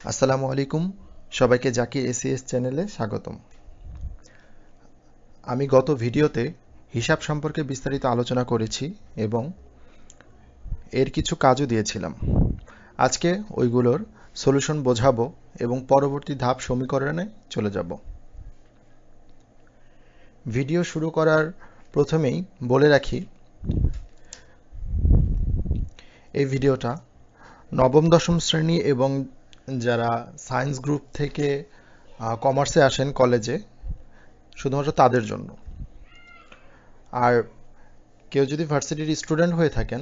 আসসালামু আলাইকুম, সবাইকে জাকির এসিএস চ্যানেলে স্বাগতম। আমি গত ভিডিওতে হিসাব সম্পর্কে বিস্তারিত আলোচনা করেছি এবং এর কিছু কাজও দিয়েছিলাম। আজকে ওইগুলোর সলিউশন বোঝাবো এবং পরবর্তী ধাপ সমীকরণে চলে যাব। ভিডিও শুরু করার প্রথমেই বলে রাখি, এই ভিডিওটা নবম দশম শ্রেণী এবং যারা সায়েন্স গ্রুপ থেকে কমার্সে আসেন কলেজে, শুধুমাত্র তাদের জন্য। আর কেউ যদি ভার্সিটির স্টুডেন্ট হয়ে থাকেন,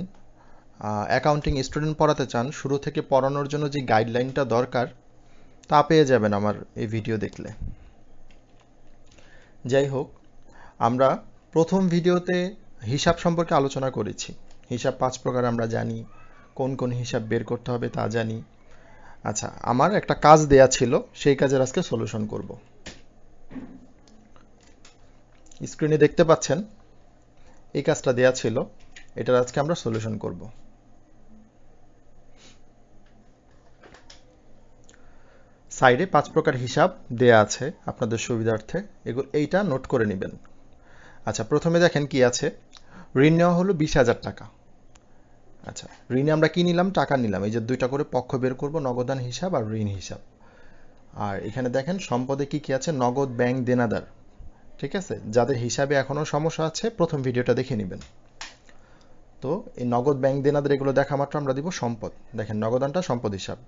অ্যাকাউন্টিং স্টুডেন্ট পড়াতে চান, শুরু থেকে পড়ানোর জন্য যে গাইডলাইনটা দরকার তা পেয়ে যাবেন আমার এই ভিডিও দেখলে। যাই হোক, আমরা প্রথম ভিডিওতে হিসাব সম্পর্কে আলোচনা করেছি। হিসাব 5 প্রকার আমরা জানি, কোন কোন হিসাব বের করতে হবে তা জানি। আচ্ছা, আমার একটা কাজ দেয়া ছিল, সেই কাজের আজকে সলিউশন করব। স্ক্রিনে দেখতে পাচ্ছেন এই কাজটা দেয়া ছিল, এটার আজকে আমরা সলিউশন করব। সাইডে 5 প্রকার হিসাব দেয়া আছে আপনাদের সুবিধার্থে, এইটা নোট করে নেবেন। আচ্ছা, প্রথমে দেখেন কি আছে। ঋণ নেওয়া হলো 20,000 টাকা। আচ্ছা, ঋণে আমরা কি নিলাম? টাকা নিলাম। এই যে দুইটা করে পক্ষ বের করব, নগদান হিসাব আর ঋণ হিসাব। আর এখানে দেখেন সম্পদে কি কি আছে, নগদ, ব্যাংক, দেনাদার। ঠিক আছে, যাদের হিসাবে এখনো সমস্যা আছে প্রথম ভিডিওটা দেখে নেবেন। তো এই নগদ, ব্যাংক, দেনাদার এগুলো দেখা মাত্র আমরা দিব সম্পদ। দেখেন নগদানটা সম্পদ হিসাব।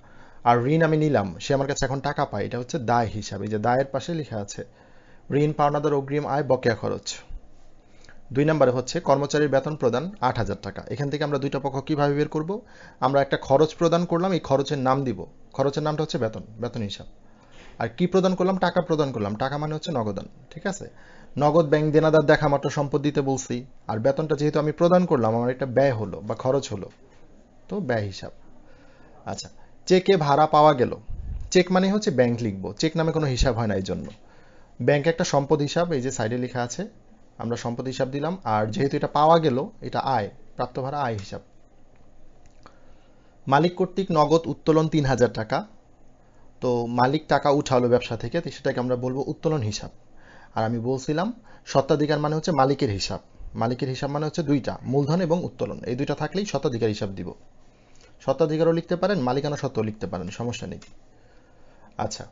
আর ঋণ আমি নিলাম, সে আমার কাছে এখন টাকা পায়, এটা হচ্ছে দায় হিসাব। এই যে দায়ের পাশে লেখা আছে ঋণ, পাওনাদার, অগ্রিম, আয়, বকেয়া খরচ। 2 নম্বরে হচ্ছে কর্মচারীর বেতন প্রদান 8,000 টাকা। এখান থেকে আমরা দুইটা পক্ষ কিভাবে বের করব? আমরা একটা খরচ প্রদান করলাম, এই খরচের নাম দিব। খরচের নামটা হচ্ছে বেতন, বেতন হিসাব। আর কি প্রদান করলাম? টাকা প্রদান করলাম। টাকা মানে হচ্ছে নগদান। ঠিক আছে, নগদ, ব্যাংক, দেনাদার দেখা মাত্র সম্পদ দিতে বলছি। আর বেতনটা যেহেতু আমি প্রদান করলাম, আমার এটা ব্যয় হলো বা খরচ হলো, তো ব্যয় হিসাব। আচ্ছা, চেকে ভাড়া পাওয়া গেল। চেক মানে হচ্ছে ব্যাংক লিখবো, চেক নামে কোনো হিসাব হয় না, এই জন্য ব্যাংক একটা সম্পদ হিসাব, এই যে সাইডে লেখা আছে, আমরা সম্পদ হিসাব দিলাম। আর যেহেতু এটা পাওয়া গেল, এটা আয়, প্রাপ্ত ভাড়া, আয় হিসাব। মালিক কর্তৃক নগদ উত্তোলন 3,000 টাকা। তো মালিক টাকা উঠালো ব্যবসা থেকে, তো সেটাকে আমরা বলবো উত্তোলন হিসাব। আর আমি বলছিলাম স্বত্বাধিকার মানে হচ্ছে মালিকের হিসাব। মালিকের হিসাব মানে হচ্ছে দুইটা, মূলধন এবং উত্তোলন, এই দুইটা থাকলেই স্বত্বাধিকার হিসাব দিব। স্বত্বাধিকারও লিখতে পারেন, মালিকানা সত্ত্বেও লিখতে পারেন, সমস্যা নেই। আচ্ছা,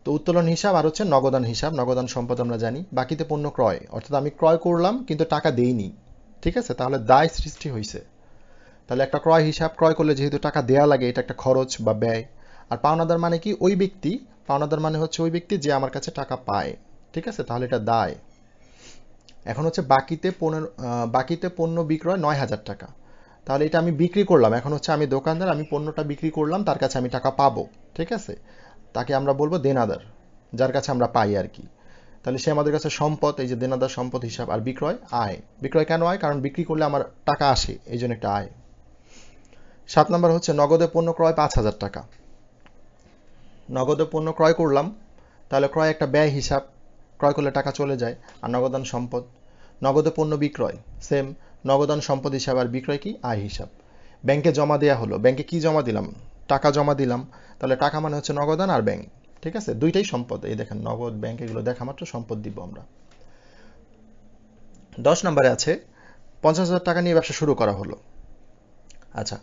তো উত্তোলন হিসাব আর হচ্ছে নগদান হিসাব। নগদান সম্পদ আমরা জানি। বাকিতে পণ্য ক্রয়, অর্থাৎ আমি ক্রয় করলাম কিন্তু টাকা দেইনি। ঠিক আছে, তাহলে দায় সৃষ্টি হয়েছে। তাহলে একটা ক্রয় হিসাব, ক্রয় করলে যেহেতু টাকা দেয়া লাগে, এটা একটা খরচ বা ব্যয়। আর পাওনাদার মানে কি? ওই ব্যক্তি। পাওনাদার মানে হচ্ছে ওই ব্যক্তি যে আমার কাছে টাকা পায়। ঠিক আছে, তাহলে এটা দায়। এখন হচ্ছে বাকিতে পণ্য বিক্রয় 9,000 টাকা। তাহলে এটা আমি বিক্রি করলাম, এখন হচ্ছে আমি দোকানদার, আমি পণ্যটা বিক্রি করলাম, তার কাছে আমি টাকা পাবো। ঠিক আছে, তাকে আমরা বলবো দেনাদার, যার কাছে আমরা পাই আর কি। তাহলে সে আমাদের কাছে সম্পদ, এই যে দেনাদার সম্পদ হিসাব। আর বিক্রয় আয়। বিক্রয় কেন আয়? কারণ বিক্রি করলে আমার টাকা আসে, এই জন্য একটা আয়। 7 নম্বর হচ্ছে নগদে পণ্য ক্রয় 5,000 টাকা। নগদে পণ্য ক্রয় করলাম, তাহলে ক্রয় একটা ব্যয় হিসাব, ক্রয় করলে টাকা চলে যায়। আর নগদান সম্পদ। নগদে পণ্য বিক্রয়, সেম, নগদান সম্পদ হিসাব। আর বিক্রয় কি? আয় হিসাব। ব্যাংকে জমা দেওয়া হলো, ব্যাংকে কি জমা দিলাম? টাকা জমা দিলাম। তাহলে টাকা মানে হচ্ছে নগদান আর ব্যাংক। ঠিক আছে, দুইটাই সম্পদ। এই দেখেন নগদ, ব্যাংক এগুলো দেখা মাত্র সম্পদ দিব আমরা। 10 নম্বরে আছে 50,000 টাকা নিয়ে ব্যবসা শুরু করা হলো। আচ্ছা,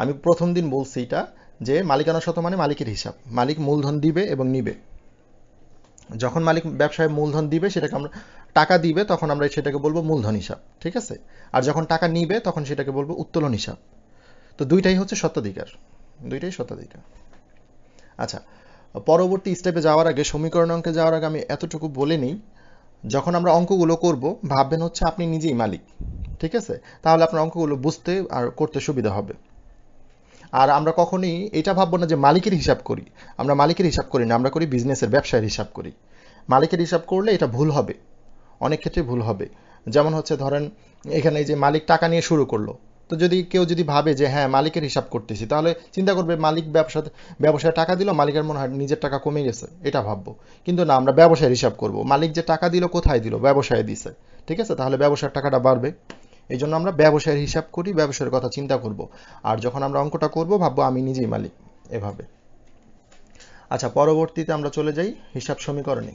আমি প্রথম দিন বলছি এটা, যে মালিকানা সত্ত্ব মানে মালিকের হিসাব। মালিক মূলধন দিবে এবং নিবে। যখন মালিক ব্যবসায় মূলধন দিবে, সেটাকে আমরা টাকা দিবে, তখন আমরা সেটাকে বলবো মূলধন হিসাব। ঠিক আছে, আর যখন টাকা নিবে তখন সেটাকে বলবো উত্তোলন হিসাব। তো দুইটাই হচ্ছে স্বত্বাধিকার, দুইটাই স্বত্বাধিকার। আচ্ছা, পরবর্তী স্টেপে যাওয়ার আগে, সমীকরণ অঙ্কে যাওয়ার আগে আমি এতটুকু বলে নিই, যখন আমরা অঙ্কগুলো করব ভাববেন হচ্ছে আপনি নিজেই মালিক। ঠিক আছে, তাহলে আপনার অঙ্কগুলো বুঝতে আর করতে সুবিধা হবে। আর আমরা কখনোই এটা ভাববো না যে মালিকের হিসাব করি। আমরা মালিকের হিসাব করি না, আমরা করি বিজনেসের, ব্যবসায়ের হিসাব করি। মালিকের হিসাব করলে এটা ভুল হবে, অনেক ক্ষেত্রে ভুল হবে। যেমন হচ্ছে ধরেন, এখানে এই যে মালিক টাকা নিয়ে শুরু করলো, তো যদি কেউ যদি ভাবে যে হ্যাঁ মালিকের হিসাব করতেছি, তাহলে চিন্তা করবে মালিক ব্যবসায় টাকা দিল, মালিকের মনে হয় নিজের টাকা কমে গেছে, এটা ভাববো। কিন্তু না, আমরা ব্যবসায়ের হিসাব করব। মালিক যে টাকা দিল কোথায় দিল? ব্যবসায় দিছে। ঠিক আছে, তাহলে ব্যবসার টাকাটা বাড়বে। এই জন্য আমরা ব্যবসায়ের হিসাব করি, ব্যবসায়ের কথা চিন্তা করব। আর যখন আমরা অঙ্কটা করব ভাববো আমি নিজেই মালিক, এভাবে। আচ্ছা, পরবর্তীতে আমরা চলে যাই হিসাব সমীকরণে।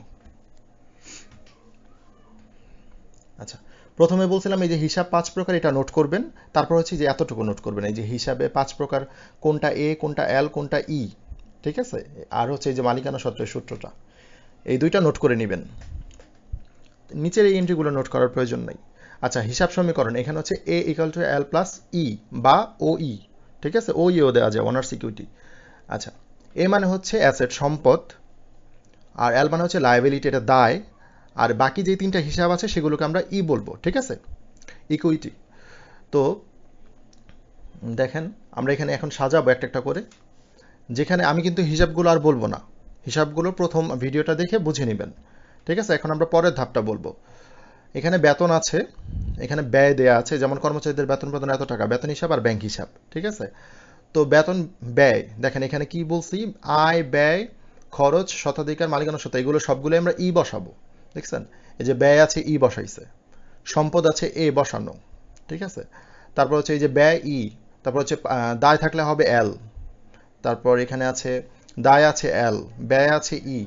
আচ্ছা, প্রথমে বলছিলাম এই যে হিসাব 5 প্রকার, এটা নোট করবেন। তারপর হচ্ছে যে এতটুকু নোট করবেন, এই যে হিসাবে 5 প্রকার কোনটা এ, কোনটা এল, কোনটা ই, ঠিক আছে? আর হচ্ছে এই যে মালিকানা সূত্রের সূত্রটা, এই দুইটা নোট করে নেবেন। নিচের এই এন্ট্রিগুলো নোট করার প্রয়োজন নাই। আচ্ছা, হিসাব সমীকরণ এখানে হচ্ছে এ equal to L plus E বা ও ই, ঠিক আছে? ও ইও দেওয়া যায়, ওনার সিকিউরিটি। আচ্ছা, এ মানে হচ্ছে অ্যাসেট সম্পদ, আর এল মানে হচ্ছে লায়াবিলিটি, এটা দায়, আর বাকি যে তিনটা হিসাব আছে সেগুলোকে আমরা ই বলবো, ঠিক আছে? ইকুইটি। তো দেখেন আমরা এখানে এখন সাজাবো একটা একটা করে, যেখানে আমি কিন্তু হিসাবগুলো আর বলবো না, হিসাবগুলো প্রথম ভিডিওটা দেখে বুঝে নেবেন, ঠিক আছে? এখন আমরা পরের ধাপটা বলবো। এখানে বেতন আছে, এখানে ব্যয় দেয়া আছে, যেমন কর্মচারীদের বেতন প্রদান এত টাকা, বেতন হিসাব আর ব্যাংক হিসাব, ঠিক আছে? তো বেতন ব্যয় দেখেন এখানে কি বলছি, আয় ব্যয় খরচ শতাধিকার মালিকানা সত্ত্বা, এগুলো সবগুলো আমরা ই বসাবো, দেখছেন? এই যে ব্যয় আছে ই বসাইছে, সম্পদ আছে এ বসানো, ঠিক আছে? তারপর হচ্ছে এই যে ব্যয় ই, তারপর হচ্ছে দায় থাকলে হবে এল, তারপর এখানে আছে দায় আছে এল, ব্যয় আছে ই,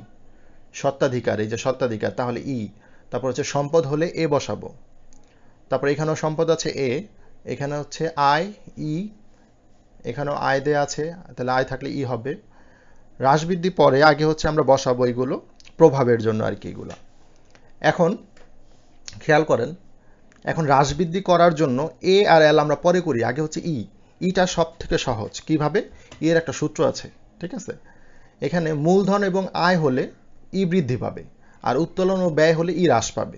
সত্ত্বাধিকার এই যে সত্ত্বাধিকার তাহলে ই, তারপর হচ্ছে সম্পদ হলে এ বসাবো, তারপর এখানেও সম্পদ আছে এ, এখানে হচ্ছে আয় ই, এখানেও আয় দেয়া আছে তাহলে আয় থাকলে ই হবে। হ্রাস বৃদ্ধি পরে, আগে হচ্ছে আমরা বসাবো এগুলো প্রভাবের জন্য আর কি এগুলো। এখন খেয়াল করেন, এখন হ্রাস বৃদ্ধি করার জন্য এ আর এল আমরা পরে করি, আগে হচ্ছে ই। ইটা সব থেকে সহজ, কিভাবে? এর একটা সূত্র আছে, ঠিক আছে? এখানে মূলধন এবং আয় হলে ই বৃদ্ধি পাবে, আর উত্তোলন ও ব্যয় হলে ই হ্রাস পাবে।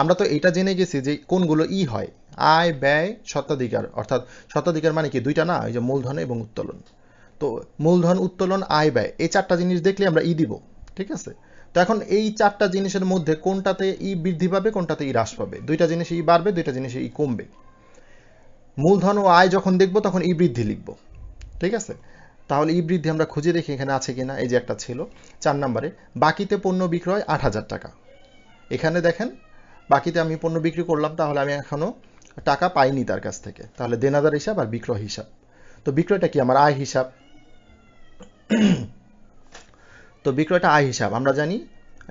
আমরা তো এটা জেনে গেছি যে কোনগুলো ই হয়, আয় ব্যয় স্বত্বাধিকার, অর্থাৎ স্বত্বাধিকার মানে কি দুইটা না, এই যে মূলধন এবং উত্তোলন। তো মূলধন উত্তোলন আয় ব্যয় এই চারটা জিনিস দেখলে আমরা ই দিব, ঠিক আছে? তো এখন এই চারটা জিনিসের মধ্যে কোনটাতে ই বৃদ্ধি পাবে, কোনটাতে ই হ্রাস পাবে? দুইটা জিনিসে ই বাড়বে, দুইটা জিনিসে ই কমবে। মূলধন ও আয় যখন দেখবো তখন ই বৃদ্ধি লিখবো, ঠিক আছে? তাহলে ই বৃদ্ধি আমরা খুঁজে দেখি এখানে আছে কিনা, এই যে একটা ছিল 4 নম্বরে, বাকিতে পণ্য বিক্রয় 8,000 টাকা। এখানে দেখেন বাকিতে আমি পণ্য বিক্রি করলাম, তাহলে আমি এখনো টাকা পাইনি তার কাছ থেকে, তাহলে দেনাদার হিসাব আর বিক্রয় হিসাব। তো বিক্রয়টা কি আমার আয় হিসাব, তো বিক্রয়টা আয় হিসাব আমরা জানি।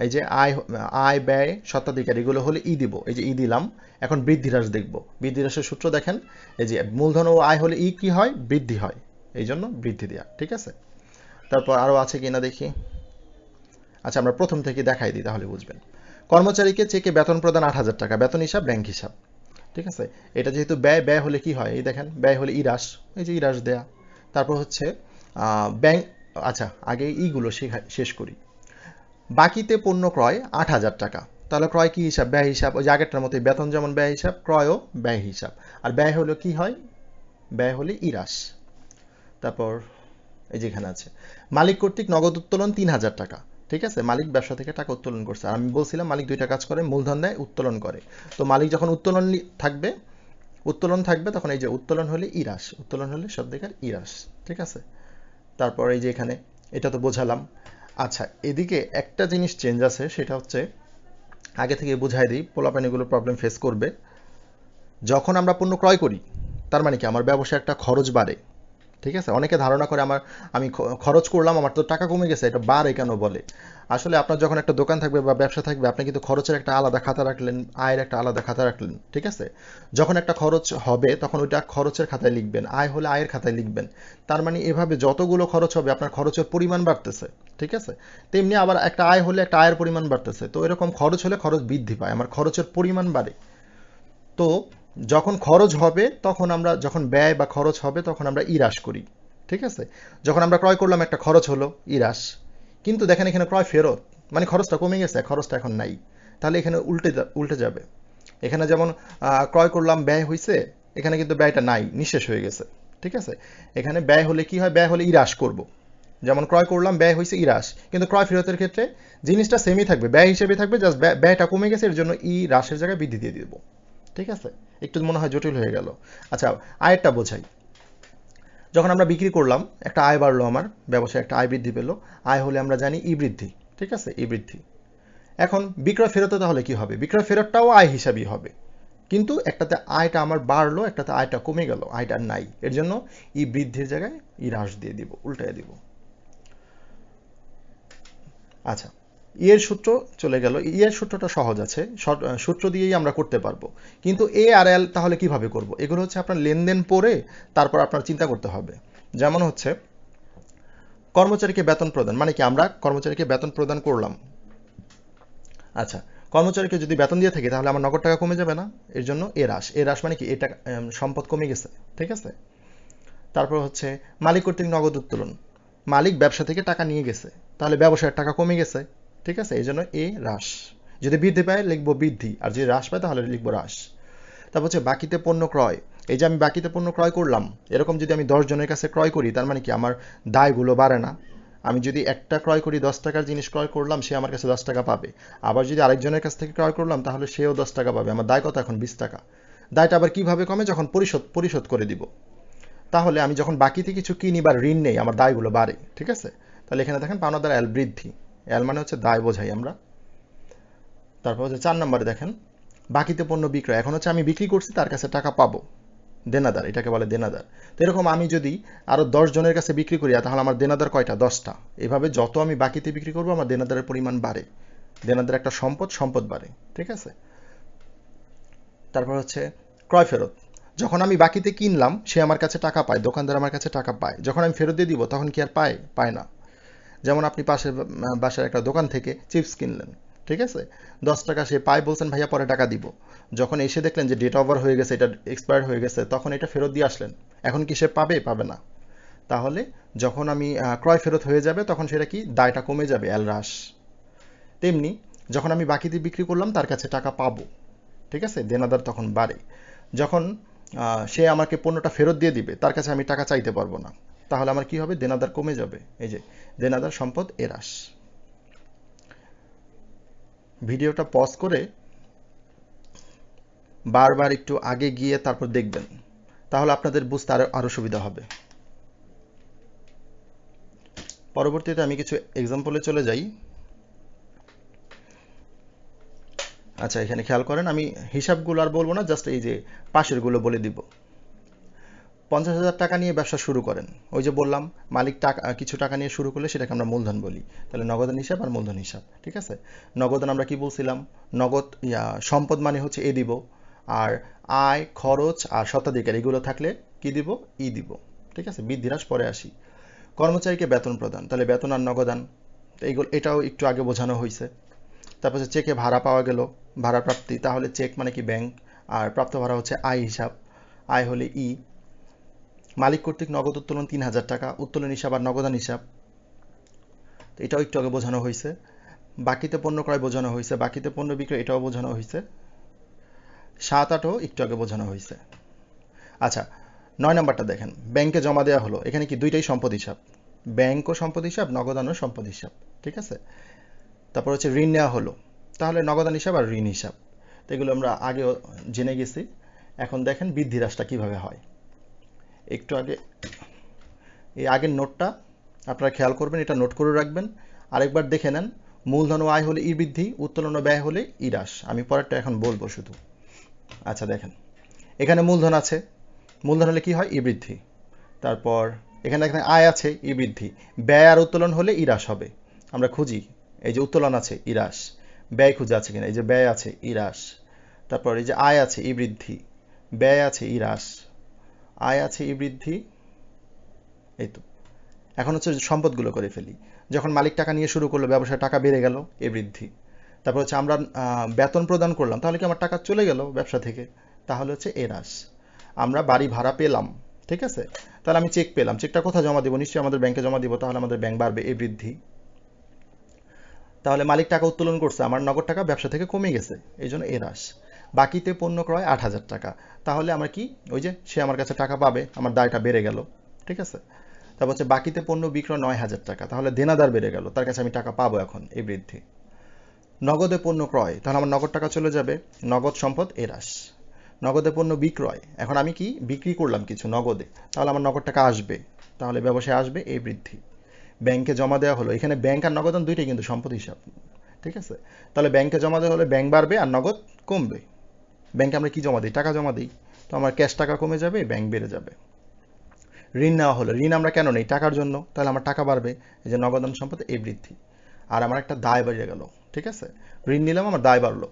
এই যে আয়, আয় ব্যয় স্বত্বাধিকার এগুলো হলে ই দিব, এই যে ই দিলাম। এখন বৃদ্ধি হ্রাস দেখব, বৃদ্ধি হ্রাসের সূত্র দেখেন, এই যে মূলধন ও আয় হলে ই কি হয়, বৃদ্ধি হয়, এই জন্য বৃদ্ধি দেয়া, ঠিক আছে? তারপর আরও আছে কিনা দেখি। আচ্ছা, আমরা প্রথম থেকে দেখাই দিই তাহলে বুঝবেন। কর্মচারীকে চেকে বেতন প্রদান 8,000 টাকা, বেতন হিসাব ব্যাংক হিসাব, ঠিক আছে? এটা যেহেতু ব্যয়, ব্যয় হলে কি হয়, এই দেখেন ব্যয় হলে ই হ্রাস, এই যে ই হ্রাস দেয়া। তারপর হচ্ছে ব্যাংক, আচ্ছা আগে ইগুলো শেষ করি। বাকিতে পণ্য ক্রয় 8,000 টাকা, তাহলে ক্রয় কি হিসাব, ব্যয় হিসাব, ওই যে আগেরটার মতোই বেতন যেমন ব্যয় হিসাব, ক্রয়ও ব্যয় হিসাব। আর ব্যয় হলো কি হয়, ব্যয় হলে ই হ্রাস। তারপর এই যেখানে আছে মালিক কর্তৃক নগদ উত্তোলন 3,000 টাকা, ঠিক আছে? মালিক ব্যবসা থেকে টাকা উত্তোলন করছে, আর আমি বলছিলাম মালিক দুইটা কাজ করে, মূলধন দেয়, উত্তোলন করে। তো মালিক যখন থাকবে উত্তোলন থাকবে তখন এই যে উত্তোলন হলে ই হ্রাস, উত্তোলন হলে শব্দের ই হ্রাস, ঠিক আছে? তারপর এই যে এখানে এটা তো বোঝালাম। আচ্ছা, এদিকে একটা জিনিস চেঞ্জ আছে, সেটা হচ্ছে আগে থেকে বুঝাই দিই, পোলাপানিগুলো প্রবলেম ফেস করবে। যখন আমরা পণ্য ক্রয় করি তার মানে কি আমার ব্যবসায় একটা খরচ বাড়ে, ঠিক আছে? অনেকে ধারণা করে আমি খরচ করলাম, আমার তো টাকা কমে গেছে, এটা বাড়ে কেন বলে। আসলে আপনার যখন একটা দোকান থাকবে বা ব্যবসা থাকবে, আপনি কিন্তু খরচের একটা আলাদা খাতা রাখলেন, আয়ের একটা আলাদা খাতা রাখলেন, ঠিক আছে? যখন একটা খরচ হবে তখন ওইটা খরচের খাতায় লিখবেন, আয় হলে আয়ের খাতায় লিখবেন। তার মানে এভাবে যতগুলো খরচ হবে আপনার খরচের পরিমাণ বাড়তেছে, ঠিক আছে? তেমনি আবার একটা আয় হলে একটা আয়ের পরিমাণ বাড়তেছে, তো এরকম খরচ হলে খরচ বৃদ্ধি পায়, আমার খরচের পরিমাণ বাড়ে। তো যখন খরচ হবে তখন আমরা, যখন ব্যয় বা খরচ হবে তখন আমরা ই হ্রাস করি, ঠিক আছে? যখন আমরা ক্রয় করলাম একটা খরচ হলো ই হ্রাস, কিন্তু দেখেন এখানে ক্রয় ফেরত, মানে খরচটা কমে গেছে, খরচটা এখন নাই। তাহলে এখানে উল্টে যাবে। এখানে যেমন ক্রয় করলাম ব্যয় হয়েছে, এখানে কিন্তু ব্যয়টা নাই, নিঃশেষ হয়ে গেছে, ঠিক আছে? এখানে ব্যয় হলে কি হয়, ব্যয় হলে ই হ্রাস করবো। যেমন ক্রয় করলাম ব্যয় হয়েছে ই হ্রাস, কিন্তু ক্রয় ফেরতের ক্ষেত্রে জিনিসটা সেমই থাকবে, ব্যয় হিসেবে থাকবে, জাস্ট ব্যয়টা কমে গেছে, এর জন্য ই হ্রাসের জায়গায় বৃদ্ধি দিয়ে দেবো, ঠিক আছে? একটু মনে হয় জটিল হয়ে গেল। আচ্ছা, আয়েরটা বোঝাই। যখন আমরা বিক্রি করলাম একটা আয় বাড়লো, আমার ব্যবসায় একটা আয় বৃদ্ধি পেলো, আয় হলে আমরা জানি ই বৃদ্ধি, ঠিক আছে? ই বৃদ্ধি। এখন বিক্রয় ফেরতে তাহলে কি হবে, বিক্রয় ফেরতটাও আয় হিসাবই হবে, কিন্তু একটাতে আয়টা আমার বাড়লো, একটাতে আয়টা কমে গেল, আয়টা নাই, এর জন্য ই বৃদ্ধির জায়গায় ই হ্রাস দিয়ে দিব, উল্টায় দিব। আচ্ছা, ইয়ের সূত্র চলে গেল। ইয়ের সূত্রটা সহজ আছে, সূত্র দিয়েই আমরা করতে পারবো। কিন্তু এ আর এল তাহলে কিভাবে করব? এগুলো হচ্ছে আপনার লেনদেন পড়ে তারপর আপনার চিন্তা করতে হবে। যেমন হচ্ছে কর্মচারীকে বেতন প্রদান, মানে কি আমরা কর্মচারীকে বেতন প্রদান করলাম। আচ্ছা, কর্মচারীকে যদি বেতন দিয়ে থাকি তাহলে আমার নগদ টাকা কমে যাবে না? এর জন্য এ হ্রাস। এ হ্রাস মানে কি এটা সম্পদ কমে গেছে, ঠিক আছে। তারপর হচ্ছে মালিক কর্তৃক নগদ উত্তোলন, মালিক ব্যবসা থেকে টাকা নিয়ে গেছে, তাহলে ব্যবসায়ের টাকা কমে গেছে, ঠিক আছে। এই জন্য এ হ্রাস। যদি বৃদ্ধি পায় লিখবো বৃদ্ধি, আর যদি হ্রাস পায় তাহলে লিখবো হ্রাস। তারপর হচ্ছে বাকিতে পণ্য ক্রয়। এই যে আমি বাকিতে পণ্য ক্রয় করলাম, এরকম যদি আমি 10 জনের কাছে ক্রয় করি তার মানে কি আমার দায়গুলো বাড়ে না? আমি যদি একটা ক্রয় করি, 10 টাকার জিনিস ক্রয় করলাম, সে আমার কাছে 10 টাকা পাবে। আবার যদি আরেকজনের কাছ থেকে ক্রয় করলাম তাহলে সেও 10 টাকা পাবে। আমার দায় কত এখন? 20 টাকা। দায়টা আবার কিভাবে কমে? যখন পরিশোধ করে দিব। তাহলে আমি যখন বাকিতে কিছু কিনি বা ঋণ নেই আমার দায়গুলো বাড়ে, ঠিক আছে। তাহলে এখানে দেখেন পাওনাদার এল বৃদ্ধি। এল মানে হচ্ছে দায় বোঝাই আমরা। তারপর হচ্ছে 4 নম্বরে দেখেন বাকিতে পণ্য বিক্রয়। এখন হচ্ছে আমি বিক্রি করছি, তার কাছে টাকা পাবো, দেনাদার, এটাকে বলে দেনাদার। তো এরকম আমি যদি আরো 10 জনের কাছে বিক্রি করি তাহলে আমার দেনাদার কয়টা? 10টা। এভাবে যত আমি বাকিতে বিক্রি করবো আমার দেনাদারের পরিমাণ বাড়ে। দেনাদার একটা সম্পদ বাড়ে, ঠিক আছে। তারপর হচ্ছে ক্রয় ফেরত। যখন আমি বাকিতে কিনলাম সে আমার কাছে টাকা পায়, দোকানদার আমার কাছে টাকা পায়। যখন আমি ফেরত দিয়ে দিব তখন কি আর পায়? পায় না। যেমন আপনি পাশের বাসার একটা দোকান থেকে চিপস কিনলেন, ঠিক আছে। 10 টাকা সে পায়, বলছেন ভাইয়া পরে টাকা দিব। যখন এসে দেখলেন যে ডেট ওভার হয়ে গেছে, এটা এক্সপায়ার্ড হয়ে গেছে, তখন এটা ফেরত দিয়ে আসলেন। এখন কি সে পাবে? পাবে না। তাহলে যখন আমি ক্রয় ফেরত হয়ে যাবে তখন সেটা কি? দায়টা কমে যাবে, এল হ্রাস। তেমনি যখন আমি বাকিতে বিক্রি করলাম তার কাছে টাকা পাবো, ঠিক আছে, দেনাদার তখন বাড়ে। যখন সে আমাকে পণ্যটা ফেরত দিয়ে দিবে তার কাছে আমি টাকা চাইতে পারবো না, তাহলে আমার কি হবে? দেনাদার কমে যাবে। এই যে দেনাদার সম্পদ এ হ্রাস। ভিডিওটা পজ করে বারবার একটু আগে গিয়ে তারপর দেখবেন, তাহলে আপনাদের বুঝতে আরো সুবিধা হবে। পরবর্তীতে আমি কিছু এক্সাম্পলে চলে যাই। আচ্ছা, এখানে খেয়াল করেন, আমি হিসাবগুলো আর বলবো না, জাস্ট এই যে পাশেরগুলো বলে দিব। 50,000 টাকা নিয়ে ব্যবসা শুরু করেন। ওই যে বললাম মালিক টাকা কিছু টাকা নিয়ে শুরু করলে সেটাকে আমরা মূলধন বলি। তাহলে নগদান হিসাব আর মূলধন হিসাব, ঠিক আছে। নগদান আমরা কি বলছিলাম? নগদ সম্পদ মানে হচ্ছে এ দিব, আর আয় খরচ আর স্বত্বাধিকার এগুলো থাকলে কি দিব? ই দিব, ঠিক আছে। বৃদ্ধি হ্রাস পরে আসি। কর্মচারীকে বেতন প্রদান, তাহলে বেতন আর নগদান, এইগুলো এটাও একটু আগে বোঝানো হয়েছে। তারপর হচ্ছে চেকে ভাড়া পাওয়া গেল, ভাড়া প্রাপ্তি, তাহলে চেক মানে কি? ব্যাংক। আর প্রাপ্ত ভাড়া হচ্ছে আয় হিসাব, আয় হলে ই। মালিক কর্তৃক নগদ উত্তোলন 3,000 টাকা, উত্তোলন হিসাব আর নগদান হিসাব, তো এটাও একটু আগে বোঝানো হয়েছে। বাকিতে পণ্য ক্রয় বোঝানো হয়েছে, বাকিতে পণ্য বিক্রয় এটাও বোঝানো হয়েছে। 7-8ও একটু আগে বোঝানো হয়েছে। আচ্ছা, 9 নাম্বারটা দেখেন, ব্যাংকে জমা দেওয়া হলো। এখানে কি? দুইটাই সম্পদ হিসাব, ব্যাংকও সম্পদ হিসাব, নগদানও সম্পদ হিসাব, ঠিক আছে। তারপর হচ্ছে ঋণ নেওয়া হলো, তাহলে নগদান হিসাব আর ঋণ হিসাব, তো এগুলো আমরা আগেও জেনে গেছি। এখন দেখেন বৃদ্ধি হ্রাসটা কিভাবে হয়। একটু আগে এই আগের নোটটা আপনারা খেয়াল করবেন, এটা নোট করে রাখবেন। আরেকবার দেখে নেন, মূলধন ও আয় হলে ই বৃদ্ধি, উত্তোলন ও ব্যয় হলে ই হ্রাস। আমি পরেরটা এখন বলবো শুধু। আচ্ছা দেখেন, এখানে মূলধন আছে, মূলধন হলে কি হয়? ই বৃদ্ধি। তারপর এখানে দেখেন আয় আছে, ই বৃদ্ধি। ব্যয় আর উত্তোলন হলে ই হ্রাস হবে। আমরা খুঁজি, এই যে উত্তোলন আছে, ই হ্রাস। ব্যয় খুঁজে আছে কিনা, এই যে ব্যয় আছে, ই হ্রাস। তারপর এই যে আয় আছে, ই বৃদ্ধি। ব্যয় আছে, ই হ্রাস। আয় আছে, ই বৃদ্ধি। এই তো। এখন হচ্ছে সম্পদগুলো করে ফেলি। যখন মালিক টাকা নিয়ে শুরু করলো, ব্যবসায় টাকা বেড়ে গেল, এ বৃদ্ধি। তারপর হচ্ছে আমরা বেতন প্রদান করলাম, তাহলে কি আমার টাকা চলে গেল ব্যবসা থেকে? তাহলে হচ্ছে এ হ্রাস। আমরা বাড়ি ভাড়া পেলাম, ঠিক আছে, তাহলে আমি চেক পেলাম, চেকটা কোথায় জমা দিব? নিশ্চয়ই আমাদের ব্যাংকে জমা দিব, তাহলে আমাদের ব্যাংক বাড়বে, এ বৃদ্ধি। তাহলে মালিক টাকা উত্তোলন করছে, আমার নগদ টাকা ব্যবসা থেকে কমে গেছে, এই জন্য এ হ্রাস। বাকিতে পণ্য ক্রয় 8,000 টাকা, তাহলে আমার কি? ওই যে সে আমার কাছে টাকা পাবে, আমার দায়টা বেড়ে গেল, ঠিক আছে। তারপর হচ্ছে বাকিতে পণ্য বিক্রয় 9,000 টাকা, তাহলে দেনাদার বেড়ে গেল, তার কাছে আমি টাকা পাবো এখন, এই বৃদ্ধি। নগদে পণ্য ক্রয়, তাহলে আমার নগদ টাকা চলে যাবে, নগদ সম্পদ এ হ্রাস। নগদে পণ্য বিক্রয়, এখন আমি কি? বিক্রি করলাম কিছু নগদে, তাহলে আমার নগদ টাকা আসবে, তাহলে ব্যবসায় আসবে, এই বৃদ্ধি। ব্যাংকে জমা দেওয়া হলো, এখানে ব্যাংক আর নগদান দুইটাই কিন্তু সম্পদ হিসাব, ঠিক আছে। তাহলে ব্যাংকে জমা দেওয়া হলে ব্যাংক বাড়বে আর নগদ কমবে। ব্যাংকে আমরা কি জমা দিই? টাকা জমা দিই, তো আমার ক্যাশ টাকা কমে যাবে, ব্যাংক বেড়ে যাবে। ঋণ নেওয়া হলো, ঋণ আমরা কেন নেই? টাকার জন্য, তাহলে আমার টাকা বাড়বে, এই যে নগদান সম্পদ, এই বৃদ্ধি। আর আমার একটা দায় বেড়ে গেল, ঠিক আছে? ঋণ নিলাম, আমার দায় বাড়লো।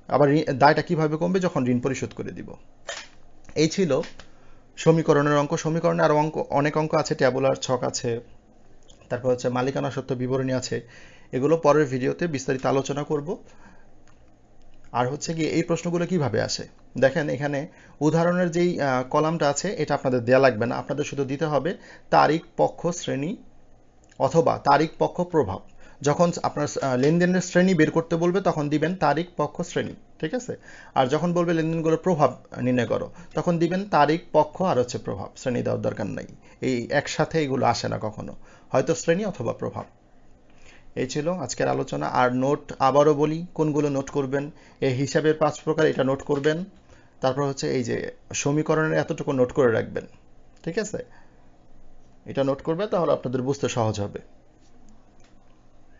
আবার দায়টা কিভাবে কমবে? যখন ঋণ পরিশোধ করে দিব। এই ছিল সমীকরণের অঙ্ক। সমীকরণে আরও অনেক অঙ্ক আছে, ট্যাবুলার ছক আছে, তারপর হচ্ছে মালিকানা সত্ত্ব বিবরণী আছে। এগুলো পরের ভিডিওতে বিস্তারিত আলোচনা করব। আর হচ্ছে কি এই প্রশ্নগুলো কিভাবে আসে, দেখেন এখানে উদাহরণের যেই কলামটা আছে এটা আপনাদের দেয়া লাগবে না, আপনাদের শুধু দিতে হবে তারিখ, পক্ষ, শ্রেণী অথবা তারিখ, পক্ষ, প্রভাব। যখন আপনার লেনদেনের শ্রেণী বের করতে বলবে তখন দিবেন তারিখ, পক্ষ, শ্রেণী, ঠিক আছে? আর যখন বলবে লেনদেনগুলোর প্রভাব নির্ণয় করো, তখন দিবেন তারিখ, পক্ষ আর হচ্ছে প্রভাব। শ্রেণী দেওয়ার দরকার নাই, এই একসাথে এগুলো আসে না কখনো, হয়তো শ্রেণী অথবা প্রভাব। এই ছিল আজকের আলোচনা। আর নোট আবারও বলি কোনগুলো নোট করবেন। এই হিসাবের 5 প্রকার, এটা নোট করবেন। তারপর হচ্ছে এই যে সমীকরণের এতটুকু নোট করে রাখবেন, ঠিক আছে? এটা নোট করবে, তাহলে আপনাদের বুঝতে সহজ হবে।